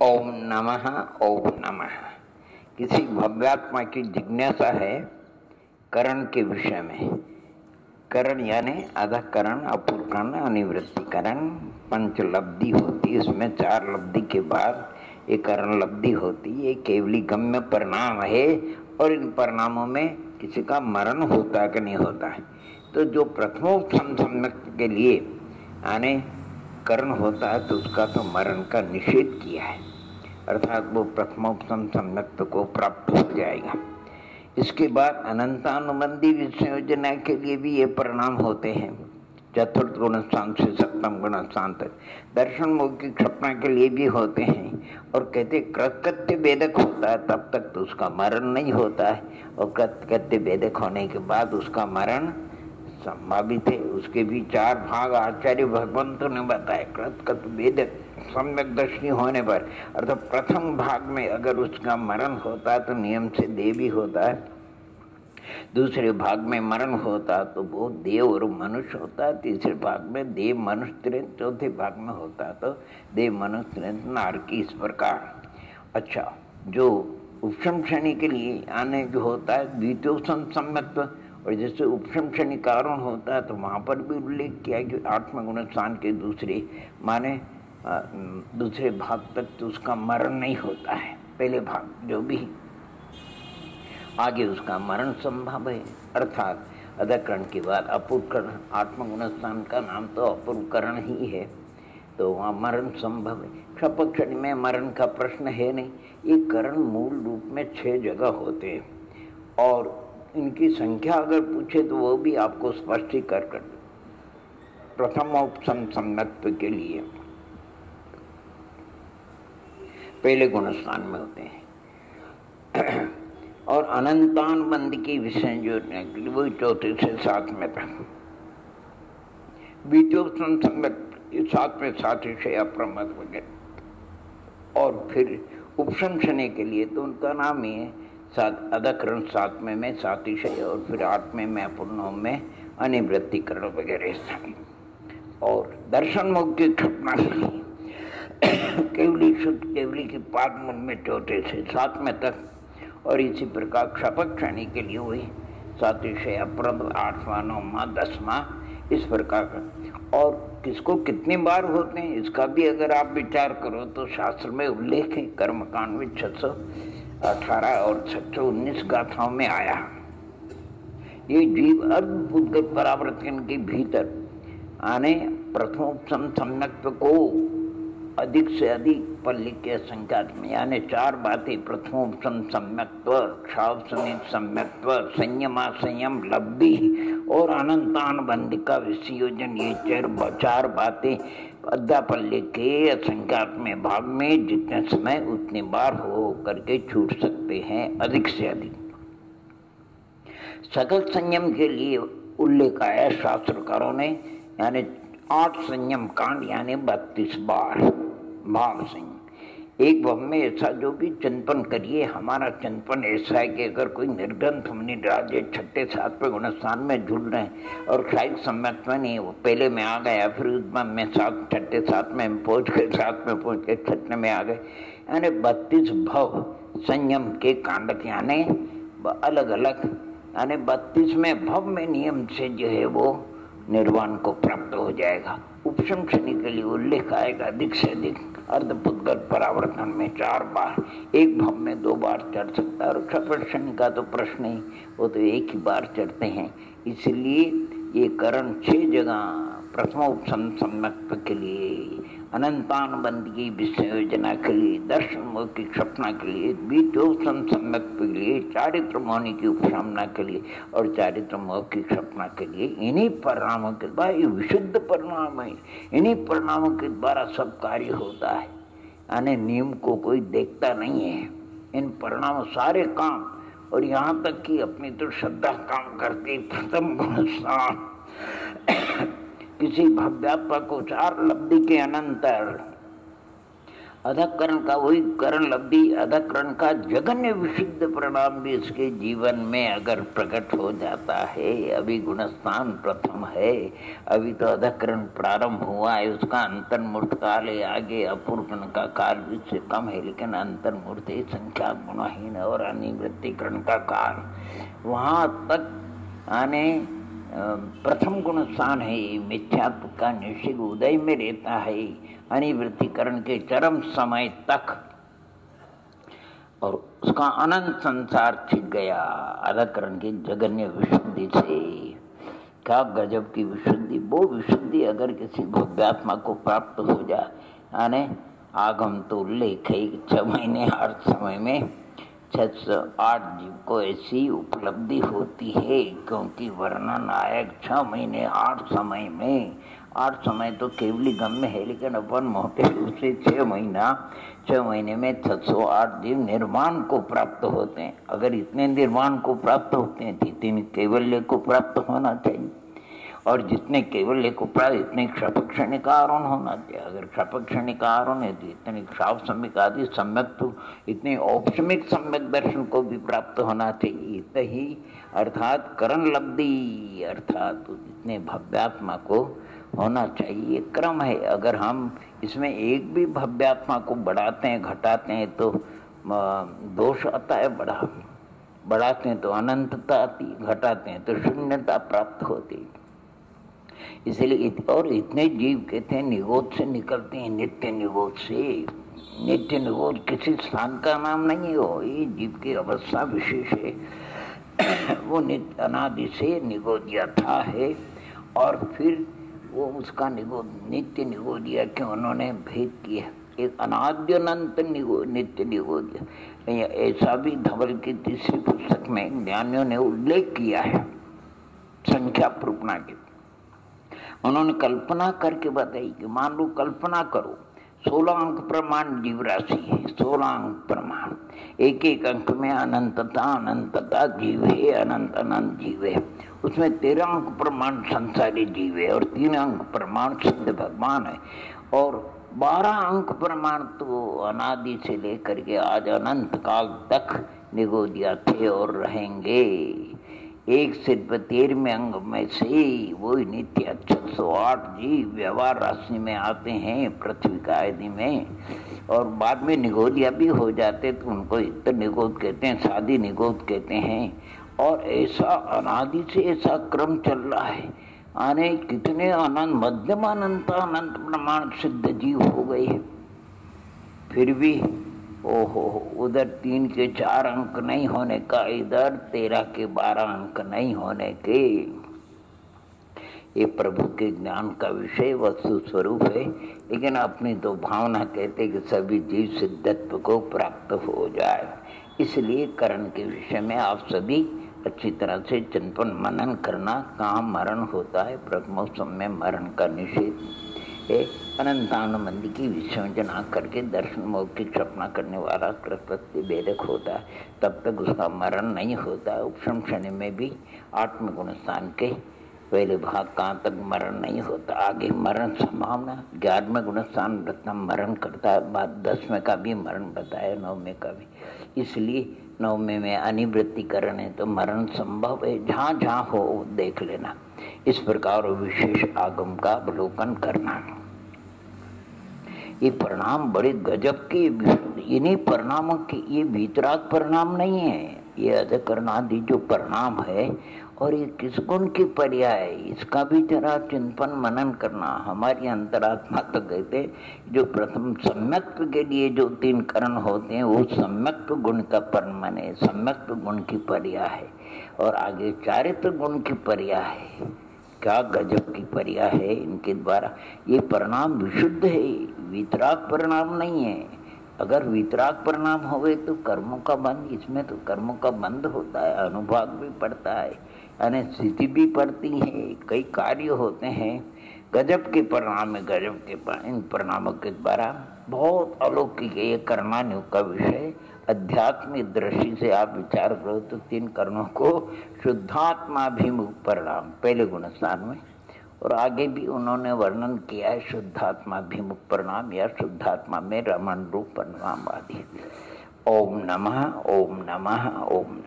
ओम नमः ओम नमः। किसी भव्यात्मा की जिज्ञासा है करण के विषय में। करण यानी अधकरण, अपूर्वकरण, अनिवृत्तिकरण, पंचलब्धि होती है। इसमें चार लब्धि के बाद एक करण लब्धि होती है। केवली गम्य परिणाम है और इन परिणामों में किसी का मरण होता कि नहीं होता है। तो जो प्रथमोपसम सम्यक के लिए आने करण होता है तो उसका तो मरण का निषेध किया है, अर्थात वो प्रथमोपसम सम्यक्त को प्राप्त हो जाएगा। इसके बाद अनंतानुबंधी विसंयोजना के लिए भी ये परिणाम होते हैं। चतुर्थ गुण स्थान से सप्तम गुण स्थान तक दर्शन मौखिक क्षपना के लिए भी होते हैं। और कहते कृत्य वेदक होता है तब तक तो उसका मरण नहीं होता है, और कृत्य वेदक होने के बाद उसका मरण संभावित है। उसके भी चार भाग आचार्य भगवंतों ने बताए। कृत वेदक सम्यक दर्शनी होने पर अर्थात प्रथम भाग में अगर उसका मरण होता है तो नियम से देव ही होता है। दूसरे भाग में मरण होता तो वो देव और मनुष्य होता है। तीसरे भाग में देव मनुष्य त्रेत, चौथे भाग में होता तो देव मनुष्य त्रेत नारकी। इस प्रकार अच्छा, जो उपशम श्रेणी के लिए आने जो होता है द्वितीयोपसम सम्यक्त्व, और जैसे उपशम श्रेणी कारण होता है तो वहाँ पर भी उल्लेख किया है कि आत्मगुण स्थान के दूसरे माने दूसरे भाग तक तो उसका मरण नहीं होता है। पहले भाग जो भी आगे उसका मरण संभव है, अर्थात अधकरण के बाद अपूर्वकरण। आत्मगुण स्थान का नाम तो अपूर्वकरण ही है, तो वहाँ मरण संभव है। क्षपक क्षण में मरण का प्रश्न है नहीं। ये करण मूल रूप में 6 जगह होते हैं और इनकी संख्या अगर पूछे तो वो भी आपको स्पष्टीकर कर। प्रथमोपसम सम्यक्त्व के लिए पहले गुण स्थान में होते हैं और अनंतानुबंध की विषय जोड़ने के लिए वही चौथे से 7 में तक। द्वितीयोपसम सम्यक्त्व 7 में 7 विषय अप्रमद वगैरह। और फिर उपशम शनि के लिए तो उनका नाम ही है 7 अधकरण, 7 में 7 विषय, और फिर 8 में अपूर्ण में अनिवृत्तिकरण वगैरह स्थान। और दर्शन मुक्ति क्षपना केवली शुद्ध केवली की पाद मूल में चौथे से 7 में तक। और इसी प्रकार क्षपक श्रेणी के लिए हुई 7 विषय अप्रद, 8वां, 9वां, 10वां, इस प्रकार का। और किसको कितनी बार होते हैं इसका भी अगर आप विचार करो तो शास्त्र में उल्लेख है। कर्मकांड में 618 और 619 गाथाओं में आया। ये जीव अद्भुत परावर्तन के भीतर आने प्रथमोपसम सम्यक्त्व को अधिक से अधिक पल्ली के संख्यात में, यानी 4 बातें प्रथमोपसम सम्यक्त्व, क्षावसनित सम्यक्त्व, संयम लब्धि और अनंतानुबंध का विसंयोजन। ये 4 बातें अद्धा पल्ले के असंख्यात में भाग में जितने समय उतने बार हो करके छूट सकते हैं, अधिक से अधिक। सकल संयम के लिए उल्लेख आया शास्त्रकारों ने, यानी 8 संयम कांड यानी 32 बार भाव संयम। एक भव में ऐसा जो भी चिंतन करिए। हमारा चिंतन ऐसा है कि अगर कोई निर्ग्रंथ मुनि राजे 6ठे 7वें गुण स्थान में जुड़ रहे हैं और क्षायिक सम्यक में नहीं, वो पहले में आ गया, फिर में 6ठे 7 में पहुँच गए, 7 में पहुँच के 6ठे में आ गए, यानी 32 भव संयम के कांड यानी अलग अलग, यानी 32वें भव में नियम से जो है वो निर्वाण को प्राप्त हो जाएगा। उपशम शनि के लिए उल्लेख आएगा अधिक से अधिक अर्धपुद्गल परावर्तन में 4 बार, एक भव में 2 बार चढ़ सकता है। और क्षपक शनि का तो प्रश्न ही, वो तो एक ही बार चढ़ते हैं। इसलिए ये करण 6 जगह प्रथमोपसम सम्यक्त्व के लिए, अनंतानुबंध की विसंयोजना के लिए, दर्शन मौखिक क्षपना के लिए, द्वितीयोपसम सम्यक्त्व के लिए, चारित्र मौनी की उपशमना के लिए और चारित्र मौखिक क्षपना के लिए। इन्हीं परिणामों के द्वारा, ये विशुद्ध परिणाम है, इन्हीं परिणामों के द्वारा सब कार्य होता है, यानी नियम को कोई देखता नहीं है। इन परिणामों सारे काम, और यहाँ तक कि अपनी तो श्रद्धा काम करती। प्रथम गुण स्थान किसी भव्यात्मा को 4 लब्धि के अनंतर अधकरण का वही करण लब्धि, अधकरण का जगन्य विशुद्ध परिणाम भी इसके जीवन में अगर प्रकट हो जाता है। अभी गुणस्थान प्रथम है, अभी तो अधकरण प्रारंभ हुआ है, उसका अंतर्मूर्त काल है, आगे अपूर्वकरण का काल भी उससे कम है, लेकिन अंतर्मूर्त संख्या गुणहीन और अनिवृत्तिकरण का काल वहाँ तक आने प्रथम गुण स्थान है। मिथ्यात्व का निश्चित उदय में रहता है अनिवृत्तिकरण के चरम समय तक, और उसका अनंत संसार छिप गया अधकरण की जगन्य विशुद्धि से। क्या गजब की विशुद्धि! वो विशुद्धि अगर किसी भव्यात्मा को प्राप्त हो जाए, यानी आगम तो उल्लेख है 6 महीने 8 समय में 608 जीव को ऐसी उपलब्धि होती है, क्योंकि वर्णन आयक 6 महीने 8 समय में, 8 समय तो केवली गम्य है, लेकिन अपन मोटे रूप से 6 महीने में 608 जीव निर्वाण को प्राप्त होते हैं। अगर इतने निर्वाण को प्राप्त होते हैं तो इतने कैवल्य को प्राप्त होना चाहिए, और जितने केवल को प्राप्त इतने क्षपक्षणिक आरोहण होना चाहिए। अगर क्षपक्षणिक आरोहण है तो इतने क्षाप सम्यक आदि सम्यक, तो इतने औपशमिक सम्यक दर्शन को भी प्राप्त होना चाहिए। इतना ही अर्थात करण लब्धि अर्थात इतने भव्यात्मा को होना चाहिए, क्रम है। अगर हम इसमें एक भी भव्यात्मा को बढ़ाते हैं घटाते हैं तो दोष आता है, बढ़ाते हैं तो अनंतता आती, घटाते हैं तो शून्यता प्राप्त होती। इसलिए और इतने जीव कहते हैं निगोद से निकलते हैं, नित्य निगोद से। नित्य निगोद किसी स्थान का नाम नहीं हो, ये जीव की अवस्था विशेष है। वो नित्य अनादि से निगोदिया था है, और फिर वो उसका नित्य निगोदिया के उन्होंने भेद किया, एक अनाद्यनंत नित्य निगोदिया। ऐसा भी धवल की तीसरी पुस्तक में ज्ञानियों ने उल्लेख किया है संख्या प्रपना की। उन्होंने कल्पना करके बताई कि मान लो कल्पना करो 16 अंक प्रमाण जीव राशि है, 16 अंक प्रमाण, एक एक अंक में अनंतता अनंतता जीव है, अनंत अनंत जीव है। उसमें 13 अंक प्रमाण संसारी जीव है, और 3 अंक प्रमाण सिद्ध भगवान है, और 12 अंक प्रमाण तो अनादि से लेकर के आज अनंत काल तक निगोदिया थे और रहेंगे। एक से 13वें अंग में से वो नित्य 608 जीव व्यवहार राशि में आते हैं पृथ्वी का आदि में, और बाद में निगोदिया भी हो जाते तो उनको इतर निगोद कहते हैं, शादी निगोद कहते हैं। और ऐसा अनादि से ऐसा क्रम चल रहा है, आने कितने अनंत मध्यम अनंत अनंत प्रमाण सिद्ध जीव हो गए हैं। फिर भी ओहो, उधर 3 के 4 अंक नहीं होने का, इधर 13 के 12 अंक नहीं होने के, ये प्रभु के ज्ञान का विषय वस्तु स्वरूप है। लेकिन अपनी तो भावना कहते कि सभी जीव सिद्धत्व को प्राप्त हो जाए। इसलिए करण के विषय में आप सभी अच्छी तरह से चिंतन मनन करना। कहाँ मरण होता है, ब्रह्मोत्सव में मरण का निषेध है। अनंतानुबंधी की विसर्जना करके दर्शन मोक्ष की कल्पना करने वाला कृतकृत्य वेदक होता है, तब तक उसका मरण नहीं होता। उपशम क्षण में भी आत्मगुण स्थान के पहले भाग कहाँ तक मरण नहीं होता, आगे मरण संभावना। 11वें गुण स्थान प्रथम मरण करता है, बाद 10वें का भी मरण बताया, 9वें का भी। इसलिए 9वें में अनिवृत्तिकरण है तो मरण संभव है, जहाँ जहाँ हो देख लेना। इस प्रकार विशेष आगम का अवलोकन करना। ये परिणाम बड़े गजब के, इन्हीं परिणामों के, ये वितराग परिणाम नहीं है, ये अधकरणादि जो परिणाम है, और ये किस गुण की पर्याय है, इसका भी जरा चिंतन मनन करना। हमारी अंतरात्मा तो कहते जो प्रथम सम्यक्त्व के लिए जो 3 करण होते हैं वो सम्यक्त्व गुण का परिणाम है, सम्यक्त्व गुण की पर्याय है, और आगे चारित्र गुण की पर्याय है। क्या गजब की पर्याय है इनके द्वारा। ये परिणाम विशुद्ध है, वितराग परिणाम नहीं है। अगर वितराग परिणाम होवे तो कर्मों का बंध, इसमें तो कर्मों का बंध होता है, अनुभव भी पड़ता है, यानी स्थिति भी पड़ती है, कई कार्य होते हैं। गजब के परिणाम है, गजब के इन परिणामों के द्वारा बहुत अलौकिक है। ये कर्मानुयोग का विषय अध्यात्मिक दृष्टि से आप विचार करो तो 3 कर्णों को शुद्धात्माभिमुख परिणाम पहले गुण स्थान में, और आगे भी उन्होंने वर्णन किया है शुद्धात्मा भिमुख प्रणाम या शुद्धात्मा में रमण रूप प्रणाम आदि। ओम नमः ओम नमः ओम।